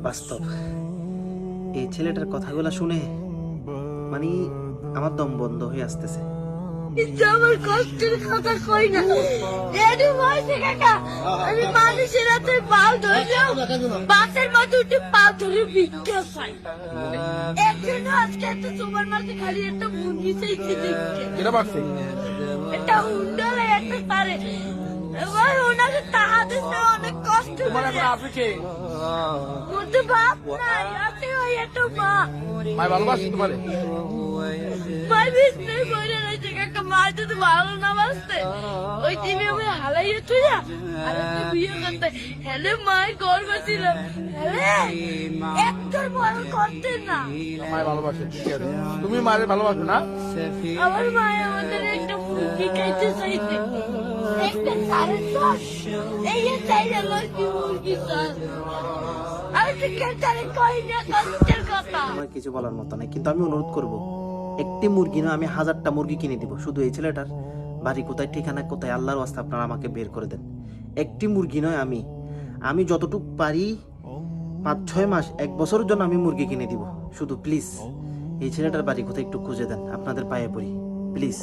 বাস্তব। এই ছেলেটার কথাগুলো শুনে মানে আমার দম বন্ধ হয়ে আসতেছে। আমার কষ্টের কথা কই না, রেডি হয়েছে কাকা। আমি মানুষের হাতে পাও ধরলেও বাসের মধ্যে উঠে পাও ধরে ভিক্ষা পাই। একজন আজকে একটা সুপার মার্কেটে খালি একটা মুরগি চাইছে দেখতে। এটা পারছে এটা হুন্ডালে একটা পারে। এবার ওনাকে টাকা দিতে অনেক কষ্ট তোমার করে। এখন আছে কে? ওর তো বাপ নাই, আছে ওই একটা মা। মায় ভালোবাসে তোমারে? ভাই বিষ্ণু বলে রয়েছে কাকা, মা যদি ভালো না বাসতে ওই টিভি আমি হালাইয়ে তুই না আর একটা বিয়ে করতে হেলে মায়ের গর্ব ছিল, হেলে একটার বড় করতে না। মায় ভালোবাসে, ঠিক আছে। তুমি মায়ের ভালোবাসো না? আমার মায়ের আমাদের একটা মুরগি খাইতে চাইছে, একটা 10.5 এই চাইলে লক্ষ্মী মুরগি চাই। আমি তো কেটারে কই না কষ্টের কথা। আমার কিছু বলার মতো নাই, কিন্তু আমি অনুরোধ করব, একটি মুরগি নয়, আমি 1000টা মুরগি কিনে দিব। শুধু এই ছেলেটার বাড়ি কোথায়, ঠিকানা কোথায়, আল্লাহর ওয়াস্তে আপনারা আমাকে বের করে দেন। একটি মুরগি নয়, আমি যতটুকু পারি 5-6 মাস 1 বছরের জন্য আমি মুরগি কিনে দিব। শুধু প্লিজ এই ছেলেটার বাড়ি কোথায় একটু খুঁজে দেন, আপনাদের পায়ে পড়ি প্লিজ।